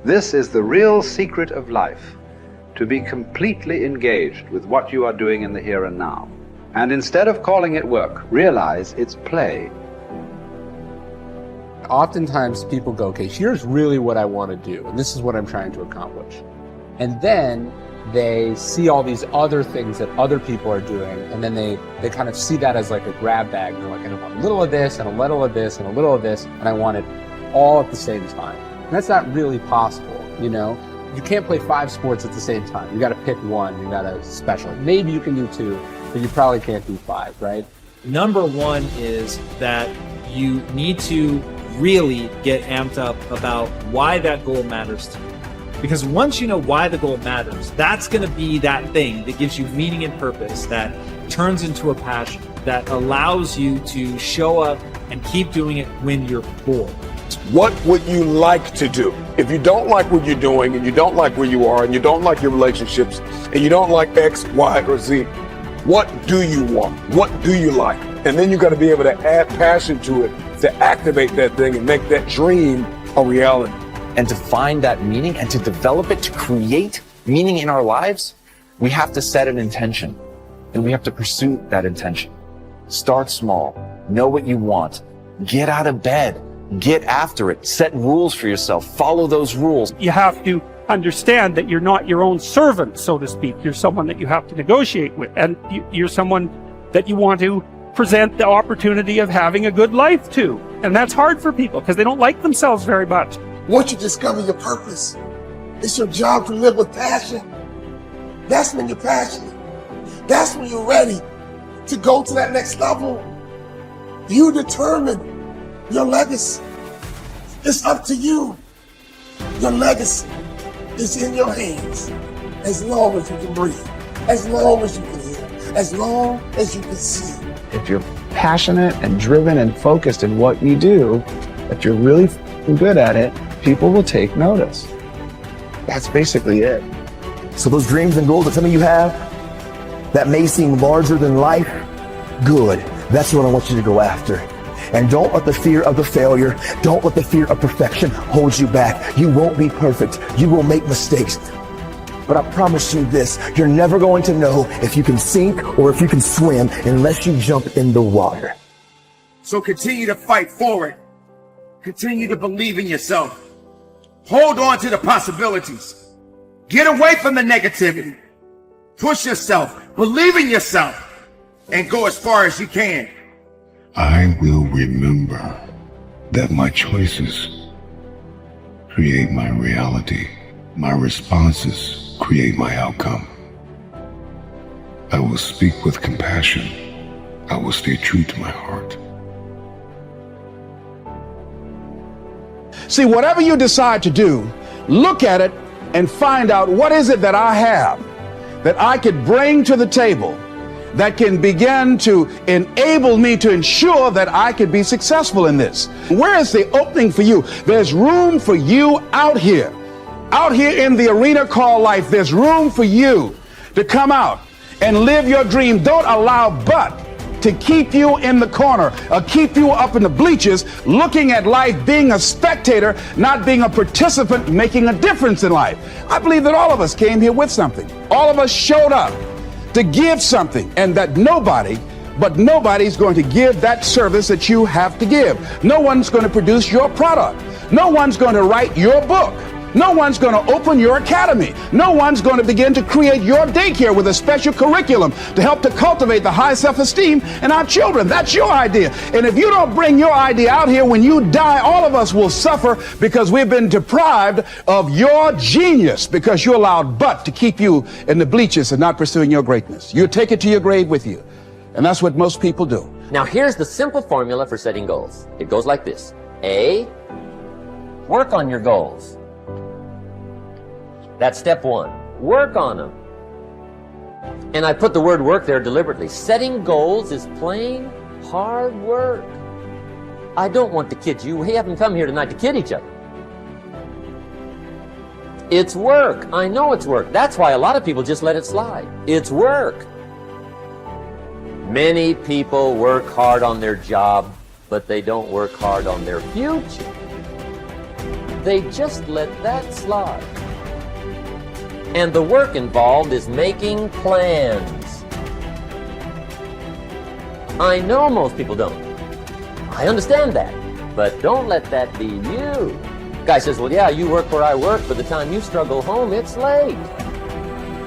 This is the real secret of life, to be completely engaged with what you are doing in the here and now. And instead of calling it work, realize it's play. Oftentimes people go, okay, here's really what I want to do, and this is what I'm trying to accomplish. And then they see all these other things that other people are doing, and then they kind of see that as like a grab bag. They're like, I want a little of this, and a little of this, and a little of this, and I want it all at the same time. And that's not really possible, you know? You can't play 5 sports at the same time. You got to pick one, you got to special. Maybe you can do 2, but you probably can't do 5, right? Number one is that you need to really get amped up about why that goal matters to you. Because once you know why the goal matters, that's going to be that thing that gives you meaning and purpose, that turns into a passion, that allows you to show up and keep doing it when you're bored. What would you like to do? If you don't like what you're doing, and you don't like where you are, and you don't like your relationships, and you don't like X, Y, or Z, what do you want? What do you like? And then you got to be able to add passion to it to activate that thing and make that dream a reality. And to find that meaning and to develop it, to create meaning in our lives, we have to set an intention and we have to pursue that intention. Start small, know what you want, get out of bed, get after it, set rules for yourself, follow those rules. You have to understand that you're not your own servant, so to speak. You're someone that you have to negotiate with, and you're someone that you want to present the opportunity of having a good life to. And that's hard for people because they don't like themselves very much. Once you discover your purpose, it's your job to live with passion. That's when you're passionate. That's when you're ready to go to that next level. You determine your legacy. It's up to you. Your legacy is in your hands as long as you can breathe, as long as you can hear, as long as you can see. If you're passionate and driven and focused in what you do, if you're really good at it, people will take notice. That's basically it. So those dreams and goals that some of you have that may seem larger than life, good. That's what I want you to go after. And don't let the fear of the failure, don't let the fear of perfection hold you back. You won't be perfect. You will make mistakes. But I promise you this, you're never going to know if you can sink or if you can swim unless you jump in the water. So continue to fight forward. Continue to believe in yourself. Hold on to the possibilities. Get away from the negativity. Push yourself, believe in yourself, and go as far as you can. I will remember that my choices create my reality. My responses create my outcome. I will speak with compassion. I will stay true to my heart. See, whatever you decide to do, look at it and find out what is it that I have that I could bring to the table that can begin to enable me to ensure that I could be successful in this. Where is the opening for you? There's room for you out here in the arena called life. There's room for you to come out and live your dream. Don't allow but to keep you in the corner or keep you up in the bleachers looking at life, being a spectator, not being a participant, making a difference in life. I believe that all of us came here with something. All of us showed up to give something, and that nobody's going to give that service that you have to give. No one's going to produce your product. No one's going to write your book. No one's going to open your academy. No one's going to begin to create your daycare with a special curriculum to help to cultivate the high self-esteem in our children. That's your idea. And if you don't bring your idea out here, when you die, all of us will suffer because we've been deprived of your genius because you allowed but to keep you in the bleachers and not pursuing your greatness. You take it to your grave with you. And that's what most people do. Now here's the simple formula for setting goals. It goes like this. A, work on your goals. That's step 1. Work on them. And I put the word work there deliberately. Setting goals is plain hard work. I don't want to kid you. We haven't come here tonight to kid each other. It's work. I know it's work. That's why a lot of people just let it slide. It's work. Many people work hard on their job, but they don't work hard on their future. they just let that slide. And the work involved is making plans. I know most people don't. I understand that. But don't let that be you. Guy says, well, yeah, you work where I work. By the time you struggle home, it's late.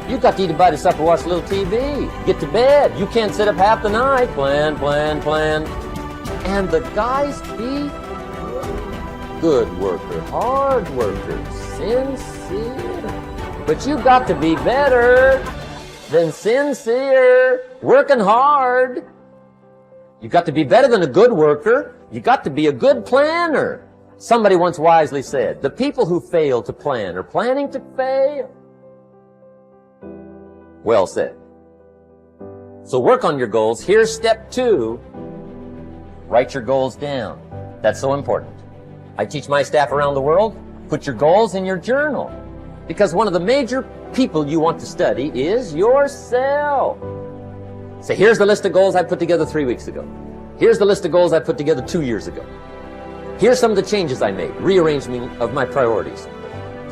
You got to eat a bite of supper, watch a little TV, get to bed. You can't sit up half the night. Plan, plan, plan. And the guys be good worker, hard worker, sincere. But you got to be better than sincere, working hard. You got to be better than a good worker. You got to be a good planner. Somebody once wisely said, the people who fail to plan are planning to fail. Well said. So work on your goals. Here's step 2. Write your goals down. That's so important. I teach my staff around the world, put your goals in your journal. Because one of the major people you want to study is yourself. So here's the list of goals I put together 3 weeks ago. Here's the list of goals I put together 2 years ago. Here's some of the changes I made, rearrangement of my priorities.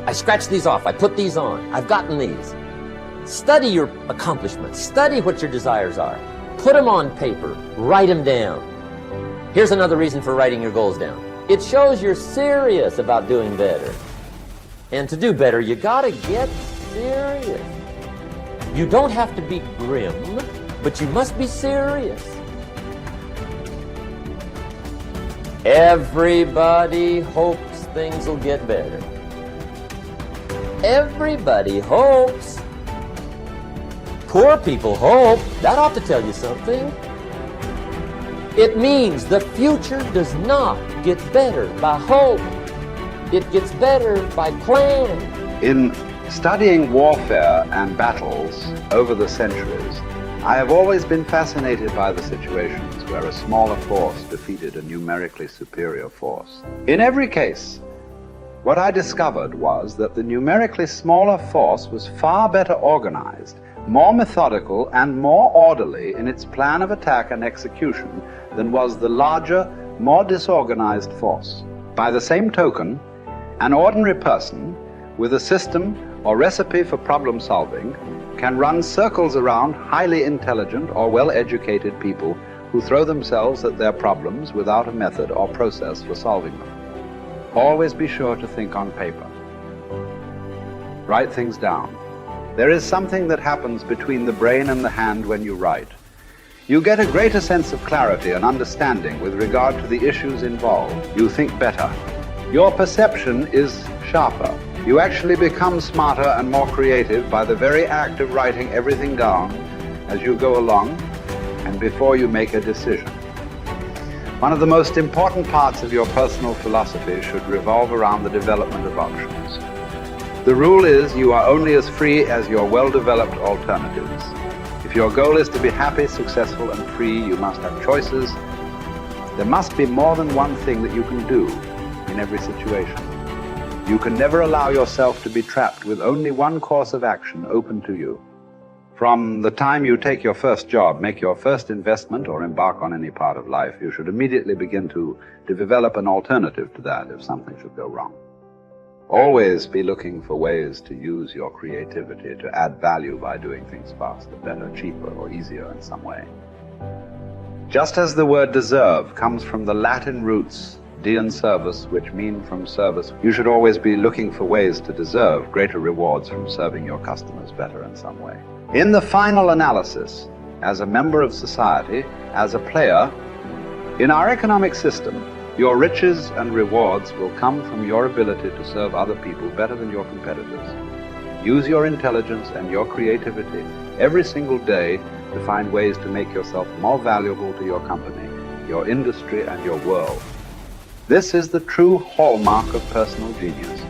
I scratched these off, I put these on, I've gotten these. Study your accomplishments, study what your desires are. Put them on paper, write them down. Here's another reason for writing your goals down. It shows you're serious about doing better. And to do better, you gotta get serious. You don't have to be grim, but you must be serious. Everybody hopes things will get better. Everybody hopes. Poor people hope. That ought to tell you something. It means the future does not get better by hope. It gets better by plan. In studying warfare and battles over the centuries, I have always been fascinated by the situations where a smaller force defeated a numerically superior force. In every case, what I discovered was that the numerically smaller force was far better organized, more methodical, and more orderly in its plan of attack and execution than was the larger, more disorganized force. By the same token, an ordinary person with a system or recipe for problem solving can run circles around highly intelligent or well-educated people who throw themselves at their problems without a method or process for solving them. Always be sure to think on paper. Write things down. There is something that happens between the brain and the hand when you write. You get a greater sense of clarity and understanding with regard to the issues involved. You think better. Your perception is sharper. You actually become smarter and more creative by the very act of writing everything down as you go along and before you make a decision. One of the most important parts of your personal philosophy should revolve around the development of options. The rule is you are only as free as your well-developed alternatives. If your goal is to be happy, successful, and free, you must have choices. There must be more than one thing that you can do in every situation. You can never allow yourself to be trapped with only one course of action open to you. From the time you take your first job, make your first investment, or embark on any part of life, you should immediately begin to develop an alternative to that if something should go wrong. Always be looking for ways to use your creativity to add value by doing things faster, better, cheaper, or easier in some way. Just as the word deserve comes from the Latin roots de and servus, which mean from service, you should always be looking for ways to deserve greater rewards from serving your customers better in some way. In the final analysis, as a member of society, as a player, in our economic system, your riches and rewards will come from your ability to serve other people better than your competitors. Use your intelligence and your creativity every single day to find ways to make yourself more valuable to your company, your industry, and your world. This is the true hallmark of personal genius.